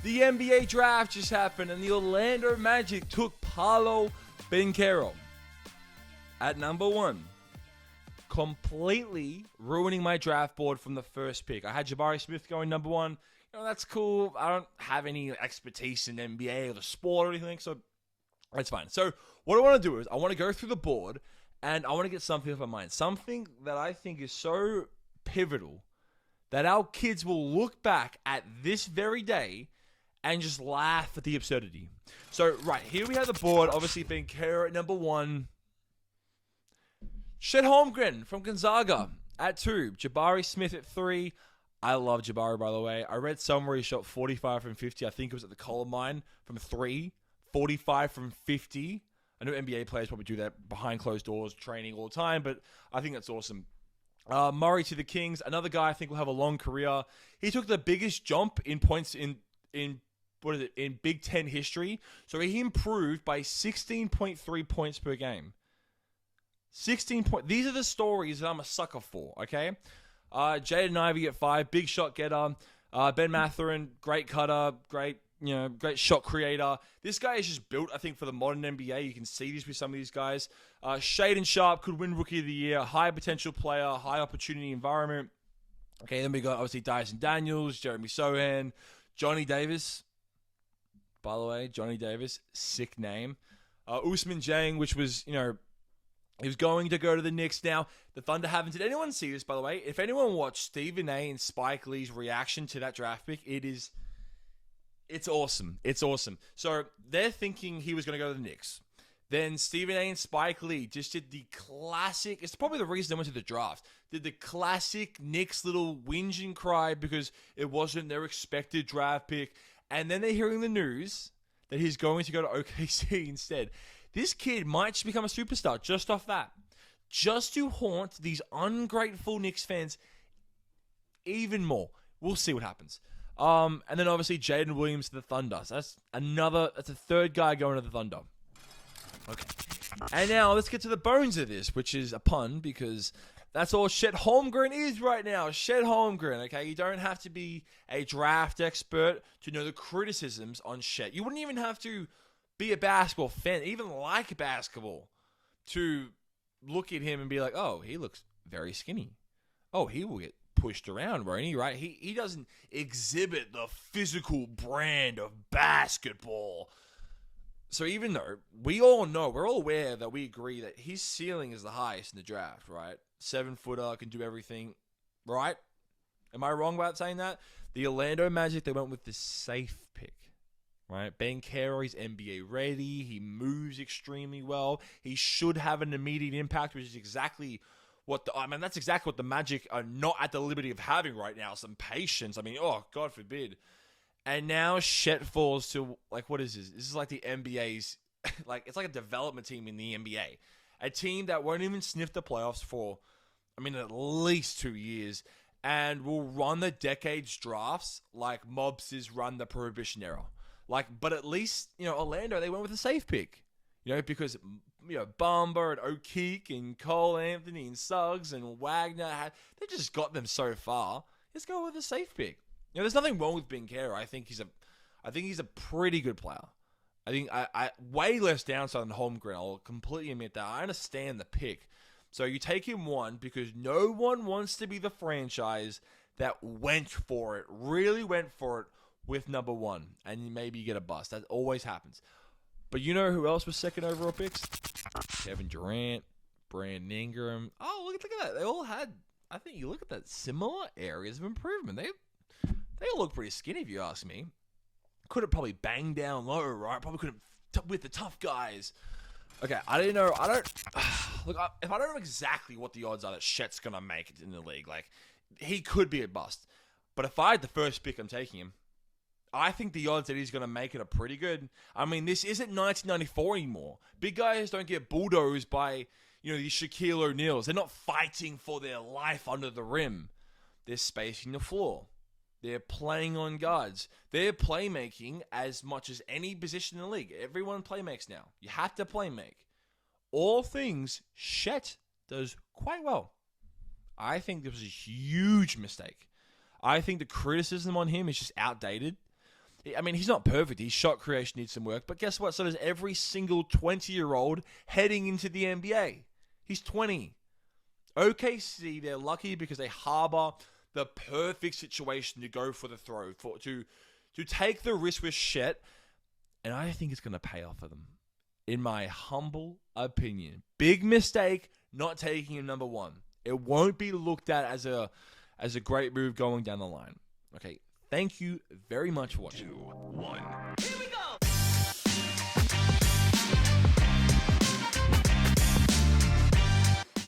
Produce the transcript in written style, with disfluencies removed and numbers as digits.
The NBA draft just happened, and the Orlando Magic took Paolo Banchero at number 1. Completely ruining my draft board from the first pick. I had Jabari Smith going number 1. That's cool. I don't have any expertise in NBA or the sport or anything, so that's fine. So what I want to do is I want to go through the board, and I want to get something off my mind. Something that I think is so pivotal that our kids will look back at this very day and just laugh at the absurdity. So, right, here we have the board. Obviously, Banchero at number 1. Chet Holmgren from Gonzaga at 2. Jabari Smith at 3. I love Jabari, by the way. I read somewhere he shot 45 from 50. I think it was at the Columbine from 3. 45 from 50. I know NBA players probably do that behind closed doors, training all the time, but I think that's awesome. Murray to the Kings. Another guy I think will have a long career. He took the biggest jump in points in Big Ten history. So he improved by 16.3 points per game. 16 points. These are the stories that I'm a sucker for, okay? Jaden Ivey at 5, big shot getter. Ben Mathurin, great cutter, great shot creator. This guy is just built, I think, for the modern NBA. You can see this with some of these guys. Shaedon Sharpe could win Rookie of the Year. High potential player, high opportunity environment. Okay, then we got, obviously, Dyson Daniels, Jeremy Sohan, Johnny Davis. By the way, Johnny Davis, sick name. Ousmane Dieng, which was, he was going to go to the Knicks. Now, the Thunder haven't. Did anyone see this, by the way? If anyone watched Stephen A. and Spike Lee's reaction to that draft pick, it's awesome. It's awesome. So, they're thinking he was going to go to the Knicks. Then Stephen A. and Spike Lee just did the classic. It's probably the reason they went to the draft. Did the classic Knicks little whinge and cry because it wasn't their expected draft pick. And then they're hearing the news that he's going to go to OKC instead. This kid might just become a superstar just off that. Just to haunt these ungrateful Knicks fans even more. We'll see what happens. And then obviously Jaden Williams to the Thunder. So that's a third guy going to the Thunder. Okay. And now let's get to the bones of this, which is a pun because that's all Chet Holmgren is right now. Chet Holmgren, okay? You don't have to be a draft expert to know the criticisms on Chet. You wouldn't even have to be a basketball fan, even like basketball, to look at him and be like, oh, he looks very skinny. Oh, he will get pushed around, won't he, right? He doesn't exhibit the physical brand of basketball. So even though we all know, we're all aware that we agree that his ceiling is the highest in the draft, right? 7-footer, can do everything, right? Am I wrong about saying that? The Orlando Magic, they went with the safe pick, right? Banchero, he's NBA ready. He moves extremely well. He should have an immediate impact, which is exactly what that's exactly what the Magic are not at the liberty of having right now. Some patience. God forbid. And now Chet falls to, what is this? This is like the NBA's, it's like a development team in the NBA. A team that won't even sniff the playoffs for, at least 2 years. And will run the decades drafts like mobsters run the Prohibition era. But at least, Orlando, they went with a safe pick. Because, Bamba and O'Keefe and Cole Anthony and Suggs and Wagner, they just got them so far. Let's go with a safe pick. There's nothing wrong with Banchero. I think he's a pretty good player. I think I way less downside than Holmgren. I'll completely admit that. I understand the pick. So you take him 1 because no one wants to be the franchise that went for it, really went for it with number 1, and maybe you get a bust. That always happens. But you know who else was second overall picks? Kevin Durant, Brandon Ingram. Oh, look at that. They all had, I think you look at that, similar areas of improvement. They all look pretty skinny, if you ask me. Could have probably banged down low, right? Probably could have with the tough guys. Okay, I don't know. Look, if I don't know exactly what the odds are that Chet's going to make it in the league, he could be a bust. But if I had the first pick, I'm taking him. I think the odds that he's going to make it are pretty good. This isn't 1994 anymore. Big guys don't get bulldozed by, these Shaquille O'Neals. They're not fighting for their life under the rim. They're spacing the floor. They're playing on guards. They're playmaking as much as any position in the league. Everyone playmakes now. You have to playmake. All things Chet does quite well. I think this was a huge mistake. I think the criticism on him is just outdated. I mean, he's not perfect. His shot creation needs some work. But guess what? So does every single 20-year-old heading into the NBA. He's 20. OKC, they're lucky because they harbor the perfect situation to go for the throw, to take the risk with shit. And I think it's going to pay off for them. In my humble opinion. Big mistake not taking him number 1. It won't be looked at as a great move going down the line. Okay, thank you very much for watching. 2, 1.